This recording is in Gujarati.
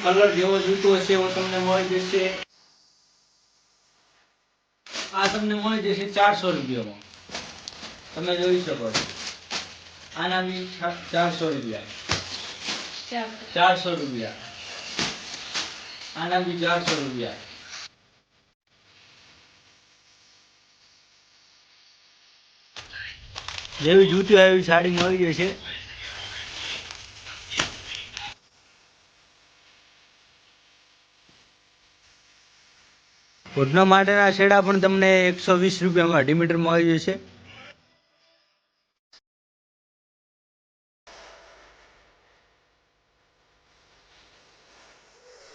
કલર જેવો જૂતો હશે એવો તમને મળી જશે. આ તમને મળી જશે 400 રૂપિયામાં. તમે જોઈ શકો છો. આના બી 400 રૂપિયા. 400 રૂપિયા. આના બી 400 રૂપિયા. જેવી જૂતી આવી સાડી મળી જશે. ઘૂંટણા માટેના છેડા પણ તમને 120 રૂપિયામાં 2.5 મીટર મળી જશે.